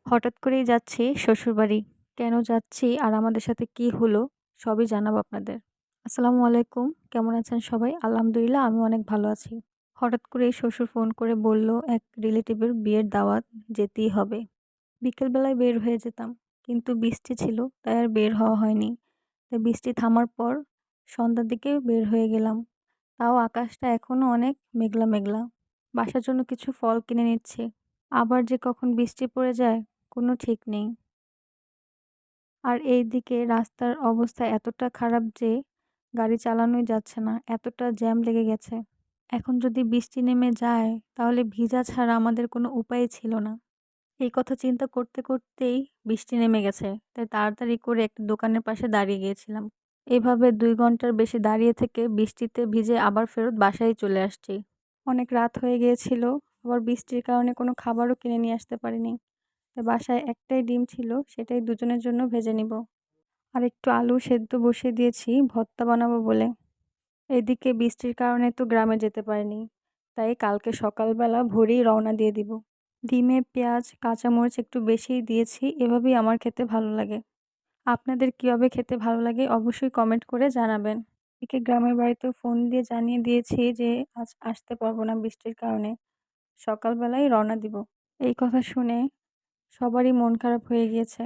হঠাৎ করেই যাচ্ছি শ্বশুরবাড়ি। কেন যাচ্ছি আর আমাদের সাথে কি হলো সবই জানাবো আপনাদের। আসসালামু আলাইকুম। কেমন আছেন সবাই? আলহামদুলিল্লাহ আমি অনেক ভালো আছি। হঠাৎ করেই শ্বশুর ফোন করে বলল এক রিলেটিভের বিয়ের দাওয়াত, যেতেই হবে। বিকেলবেলায় বের হয়ে যেতাম। কিন্তু বৃষ্টি ছিল তাই আর বের হওয়া হয়নি। তাই বৃষ্টি থামার পর সন্ধ্যার দিকে বের হয়ে গেলাম। তাও আকাশটা এখনো অনেক মেঘলা মেঘলা। বাসার জন্য কিছু ফল কিনে নিচ্ছি। আবার যে কখন বৃষ্টি পড়ে যায় কোনো ঠিক নেই। আর এইদিকে রাস্তার অবস্থা এতটা খারাপ যে গাড়ি চালানোই যাচ্ছে না, এতটা জ্যাম লেগে গেছে। এখন যদি বৃষ্টি নেমে যায় তাহলে ভিজা ছাড়া আমাদের কোনো উপায় ছিল না। এই কথা চিন্তা করতে করতেই বৃষ্টি নেমে গেছে, তাই তাড়াতাড়ি করে একটা দোকানের পাশে দাঁড়িয়ে গিয়েছিলাম। এভাবে 2 ঘন্টার বেশি দাঁড়িয়ে থেকে বৃষ্টিতে ভিজে আবার ফেরত বাসায় চলে আসছি। অনেক রাত হয়ে গিয়েছিল, আবার বৃষ্টির কারণে কোনো খাবারও কিনে নিয়ে আসতে পারিনি। তো বাসায় একটাই ডিম ছিল, সেটাই দুজনের জন্য ভেজে নিব। আর একটু আলু সেদ্ধ বসিয়ে দিয়েছি ভর্তা বানাবো বলে। এদিকে বৃষ্টির কারণে তো গ্রামে যেতে পারিনি, তাই কালকে সকালবেলা ভোরেই রওনা দিয়ে দিব। ডিমে পেঁয়াজ কাঁচামরিচ একটু বেশিই দিয়েছি, এভাবেই আমার খেতে ভালো লাগে। আপনাদের কীভাবে খেতে ভালো লাগে অবশ্যই কমেন্ট করে জানাবেন। এদিকে গ্রামের বাড়িতেও ফোন দিয়ে জানিয়ে দিয়েছি যে আজ আসতে পারবো না বৃষ্টির কারণে, সকালবেলায় রওনা দিব। এই কথা শুনে সবারই মন খারাপ হয়ে গিয়েছে,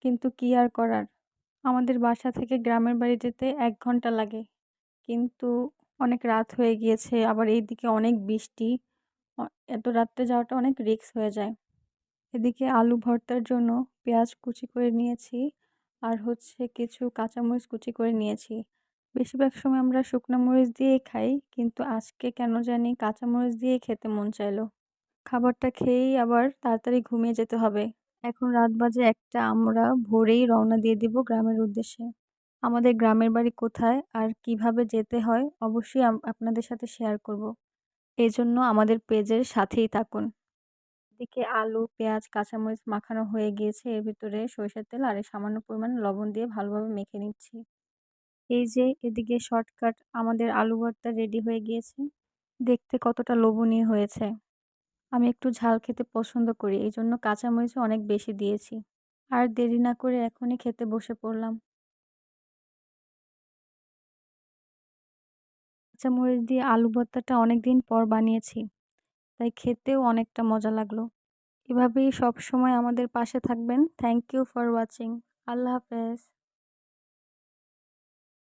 কিন্তু কি আর করার। আমাদের বাসা থেকে গ্রামের বাড়ি যেতে 1 ঘন্টা লাগে, কিন্তু অনেক রাত হয়ে গিয়েছে, আবার এইদিকে অনেক বৃষ্টি। অ এত রাত্রে যাওয়াটা অনেক রিস্ক হয়ে যায়। এদিকে আলু ভর্তার জন্য পেঁয়াজ কুচি করে নিয়েছি, আর কিছু কাঁচামরিচ কুচি করে নিয়েছি। বেশিরভাগ সময় আমরা শুকনো মরিচ দিয়েই খাই, কিন্তু আজকে কেন জানি কাঁচামরিচ দিয়েই খেতে মন চাইলো। খাবারটা খেয়েই আবার তাড়াতাড়ি ঘুমিয়ে যেতে হবে। এখন রাত বাজে ১টা, আমরা ভোরেই রওনা দিয়ে দিব গ্রামের উদ্দেশ্যে। আমাদের গ্রামের বাড়ি কোথায় আর কিভাবে যেতে হয় অবশ্যই আপনাদের সাথে শেয়ার করব। এজন্য আমাদের পেজের সাথেই থাকুন। এদিকে আলু, পেঁয়াজ, কাঁচামরিচ মাখানো হয়ে গিয়েছে। এর ভিতরে সরিষার তেল আর সামান্য পরিমাণ লবণ দিয়ে ভালোভাবে মেখে নিচ্ছি। এই যে এদিকে শর্টকাট আমাদের আলু ভর্তা রেডি হয়ে গিয়েছে। দেখতে কতটা লোভনীয় হয়েছে। আমি একটু ঝাল খেতে পছন্দ করি, এইজন্য কাঁচামরিচও অনেক বেশি দিয়েছি। আর দেরি না করে এখনই খেতে বসে পড়লাম। কাঁচামরিচ দিয়ে আলু ভর্তাটা অনেকদিন পর বানিয়েছি, তাই খেতেও অনেকটা মজা লাগলো। এভাবেই সবসময় আমাদের পাশে থাকবেন। Thank you for watching. আল্লাহ হাফেজ।